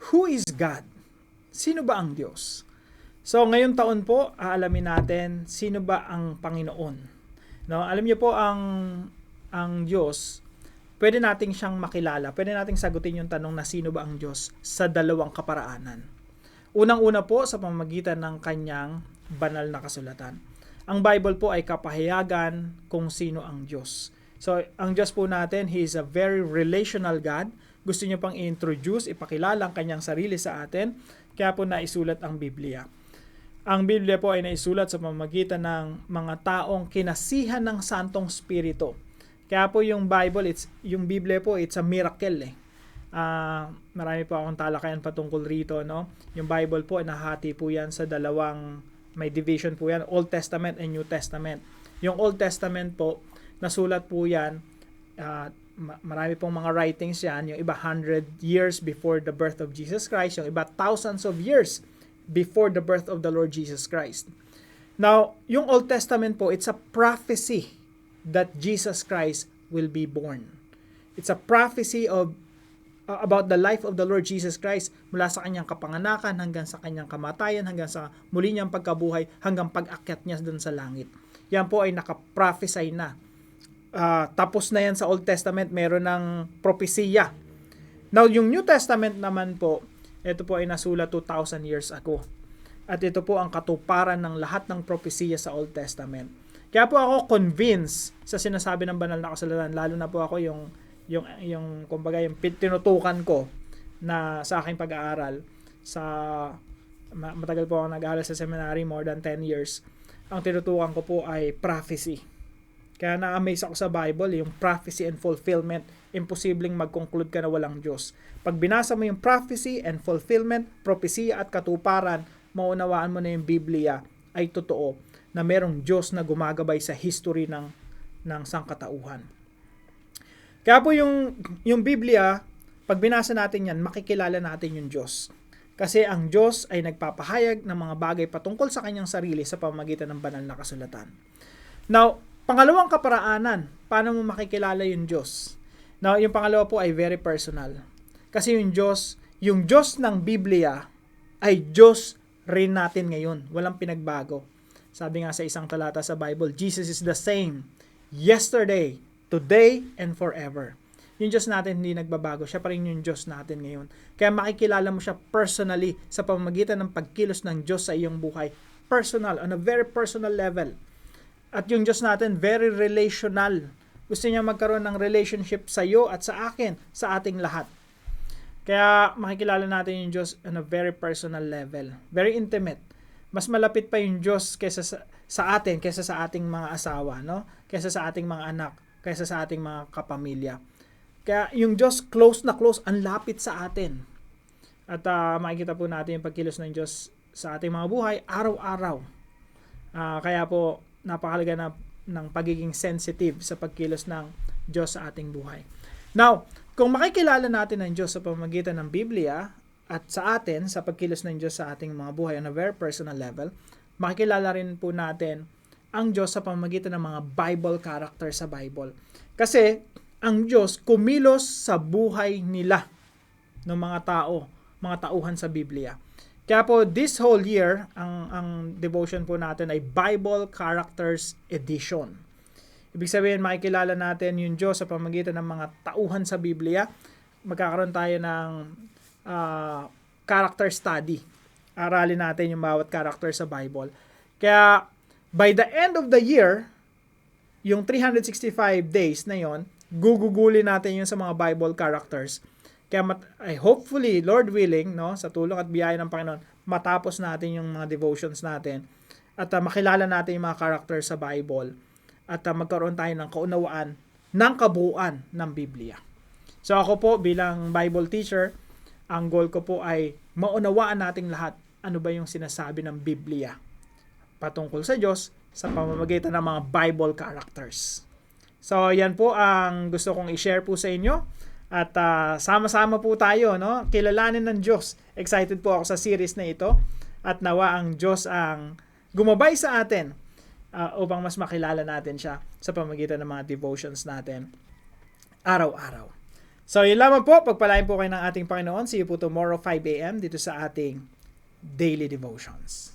Who is God? Sino ba ang Diyos? So, ngayong taon po, aalamin natin sino ba ang Panginoon. No, alam niyo po ang Diyos, pwede nating siyang makilala. Pwede nating sagutin yung tanong na sino ba ang Diyos sa dalawang kaparaanan. Unang-una po sa pamamagitan ng kanyang banal na kasulatan. Ang Bible po ay kapahayagan kung sino ang Diyos. So, ang Diyos po natin, He is a very relational God. Gusto niya pang i-introduce, ipakilala ang kanyang sarili sa atin. Kaya po naisulat ang Biblia. Ang Biblia po ay naisulat sa pamamagitan ng mga taong kinasihan ng Santong Espiritu. Kaya po yung Bible, yung Biblia po, it's a miracle eh. Marami po akong talakayan patungkol rito, no? Yung Bible po, nahati po yan sa dalawang, may division po yan, Old Testament and New Testament. Yung Old Testament po, nasulat po yan, marami pong mga writings yan, yung iba 100 years before the birth of Jesus Christ, yung iba thousands of years before the birth of the Lord Jesus Christ. Now, yung Old Testament po, it's a prophecy that Jesus Christ will be born. It's a prophecy about the life of the Lord Jesus Christ mula sa kanyang kapanganakan hanggang sa kanyang kamatayan, hanggang sa muli niyang pagkabuhay, hanggang pag-akyat niya dun sa langit. Yan po ay nakaprophesy na. Tapos na yan sa Old Testament, meron ng propesiya. Now, yung New Testament naman po, ito po ay nasulat 2,000 years ago. At ito po ang katuparan ng lahat ng propesiya sa Old Testament. Kaya po ako convinced sa sinasabi ng banal na kasulatan, lalo na po ako yung kumbaga yung tinutukan ko na sa aking pag-aaral sa matagal po ako nag-aaral sa seminary, more than 10 years. Ang tinutukan ko po ay prophecy. Kaya na-amaze ako sa Bible, yung prophecy and fulfillment, imposibleng mag-conclude ka na walang Diyos. Pag binasa mo yung prophecy and fulfillment, propesya at katuparan, maunawaan mo na yung Biblia ay totoo na merong Diyos na gumagabay sa history ng sangkatauhan. Kaya po yung Biblia, pag binasa natin yan, makikilala natin yung Diyos. Kasi ang Diyos ay nagpapahayag ng mga bagay patungkol sa kanyang sarili sa pamamagitan ng banal na kasulatan. Now, pangalawang kaparaanan, paano mo makikilala yung Diyos? Now, yung pangalawa po ay very personal. Kasi yung Diyos ng Biblia ay Diyos rin natin ngayon. Walang pinagbago. Sabi nga sa isang talata sa Bible, Jesus is the same yesterday, today, and forever. Yung Diyos natin hindi nagbabago. Siya pa rin yung Diyos natin ngayon. Kaya makikilala mo siya personally sa pamamagitan ng pagkilos ng Diyos sa iyong buhay. Personal, on a very personal level. At yung Diyos natin, very relational. Gusto niya magkaroon ng relationship sa iyo at sa akin, sa ating lahat. Kaya makikilala natin yung Diyos on a very personal level. Very intimate. Mas malapit pa yung Diyos kaysa sa atin, kaysa sa ating mga asawa, no? Kaysa sa ating mga anak, kaysa sa ating mga kapamilya. Kaya yung Diyos close na close, ang lapit sa atin. At makikita po natin yung pagkilos ng Diyos sa ating mga buhay araw-araw. Kaya po napakahalaga ng pagiging sensitive sa pagkilos ng Diyos sa ating buhay. Now, kung makikilala natin ang Diyos sa pamamagitan ng Biblia at sa atin sa pagkilos ng Diyos sa ating mga buhay on a very personal level, makikilala rin po natin ang Diyos sa pamamagitan ng mga Bible character sa Bible. Kasi ang Diyos kumilos sa buhay nila ng mga tauhan sa Biblia. Kaya po this whole year, ang devotion po natin ay Bible Characters Edition. Ibig sabihin, makikilala natin yung Diyos sa pamamagitan ng mga tauhan sa Biblia. Magkakaroon tayo ng character study. Aralin natin yung bawat character sa Bible. Kaya by the end of the year, yung 365 days na yon, gugugulin natin yun sa mga Bible characters. Kaya hopefully, Lord willing, no, sa tulong at biyaya ng Panginoon, matapos natin yung mga devotions natin at makilala natin yung mga characters sa Bible at magkaroon tayo ng kaunawaan ng kabuuan ng Biblia. So ako po bilang Bible teacher, ang goal ko po ay maunawaan nating lahat ano ba yung sinasabi ng Biblia patungkol sa Diyos sa pamamagitan ng mga Bible characters. So yan po ang gusto kong i-share po sa inyo. At sama-sama po tayo, no? Kilalanin ng Diyos. Excited po ako sa series na ito. At nawa ang Diyos ang gumabay sa atin upang mas makilala natin siya sa pamamagitan ng mga devotions natin araw-araw. So, yun lamang po. Pagpalain po kayo ng ating Panginoon. See you po tomorrow 5 a.m. dito sa ating Daily Devotions.